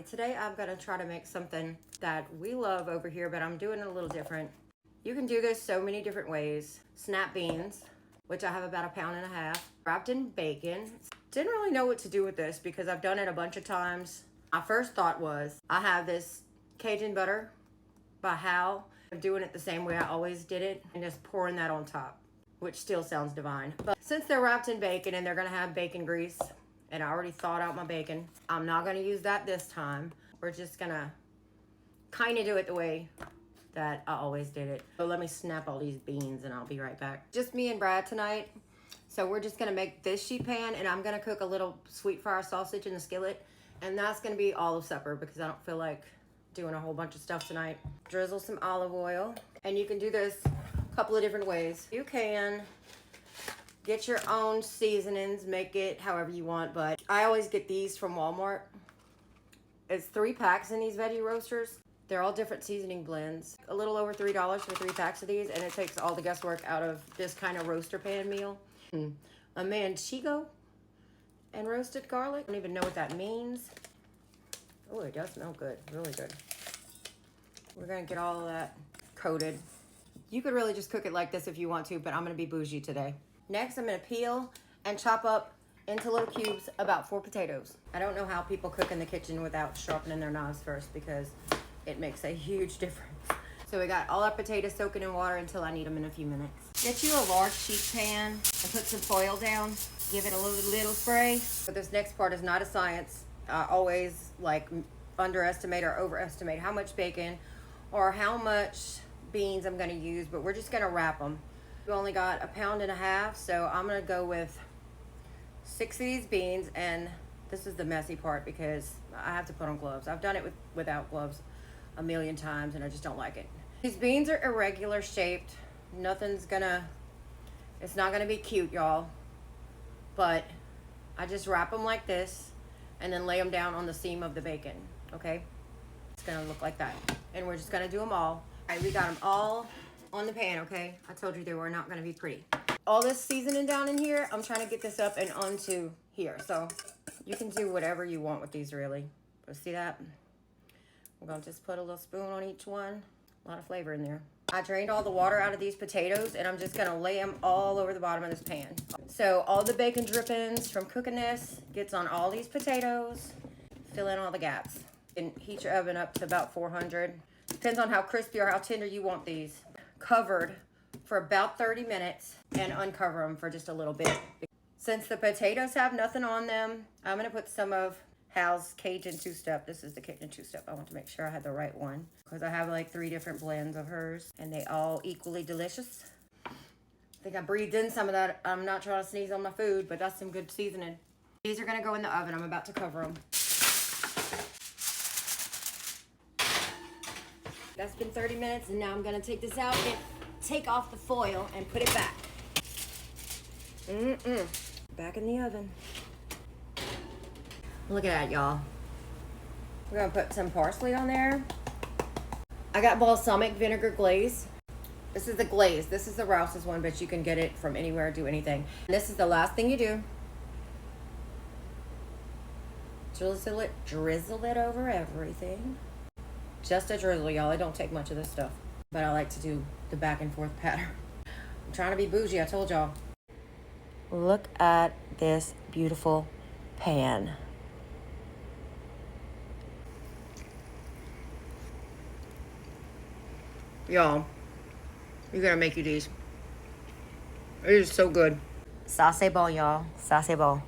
Today I'm gonna try to make something that we love over here, but I'm doing it a little different. You can do this so many different ways. Snap beans, which I have about 1.5 pounds, wrapped in bacon. Didn't really know what to do with this because I've done it a bunch of times. My first thought was, I have this Cajun butter by Hal. I'm doing it the same way I always did it and just pouring that on top, which still sounds divine. But since they're wrapped in bacon and they're gonna have bacon grease, and I already thawed out my bacon, I'm not gonna use that this time. We're just gonna kind of do it the way that I always did it. So let me snap all these beans and I'll be right back. Just me and Brad tonight. So we're just gonna make this sheet pan, and I'm gonna cook a little sweet fire sausage in the skillet, and that's gonna be all of supper because I don't feel like doing a whole bunch of stuff tonight. Drizzle some olive oil, and you can do this a couple of different ways. You can get your own seasonings, make it however you want, but I always get these from Walmart. It's 3 packs in these veggie roasters. They're all different seasoning blends. A little over $3 for 3 packs of these, and it takes all the guesswork out of this kind of roaster pan meal. A manchego and roasted garlic. I don't even know what that means. Oh, it does smell good, really good. We're gonna get all of that coated. You could really just cook it like this if you want to, but I'm gonna be bougie today. Next, I'm gonna peel and chop up into little cubes about 4 potatoes. I don't know how people cook in the kitchen without sharpening their knives first because it makes a huge difference. So we got all our potatoes soaking in water until I need them in a few minutes. Get you a large sheet pan and put some foil down. Give it a little spray. But this next part is not a science. I always like underestimate or overestimate how much bacon or how much beans I'm gonna use, but we're just gonna wrap them. We only got 1.5 pounds, so I'm gonna go with 6 of these beans, and this is the messy part because I have to put on gloves. I've done it without gloves a million times, and I just don't like it. These beans are irregular shaped. It's not gonna be cute, y'all, but I just wrap them like this and then lay them down on the seam of the bacon, okay? It's gonna look like that, and we're just gonna do them all. All right, we got them all on the pan, okay? I told you they were not gonna be pretty. All this seasoning down in here, I'm trying to get this up and onto here. So you can do whatever you want with these, really. But see that? We're gonna just put a little spoon on each one. A lot of flavor in there. I drained all the water out of these potatoes, and I'm just gonna lay them all over the bottom of this pan. So all the bacon drippings from cooking this gets on all these potatoes. Fill in all the gaps. And heat your oven up to about 400. Depends on how crispy or how tender you want these. Covered for about 30 minutes and uncover them for just a little bit. Since the potatoes have nothing on them, I'm gonna put some of Hal's Cajun two-step. This is the Cajun two-step. I want to make sure I had the right one because I have like 3 different blends of hers and they all equally delicious. I think I breathed in some of that. I'm not trying to sneeze on my food, but that's some good seasoning. These are gonna go in the oven. I'm about to cover them. That's been 30 minutes, and now I'm gonna take this out and take off the foil and put it back. Back in the oven. Look at that, y'all. We're gonna put some parsley on there. I got balsamic vinegar glaze. This is the glaze. This is the Rouse's one, but you can get it from anywhere, do anything. And this is the last thing you do. Drizzle it over everything. Just a drizzle, y'all. It don't take much of this stuff. But I like to do the back and forth pattern. I'm trying to be bougie, I told y'all. Look at this beautiful pan. Y'all, you gotta make you these. It is so good. Sauce bon, y'all. Sauce bon.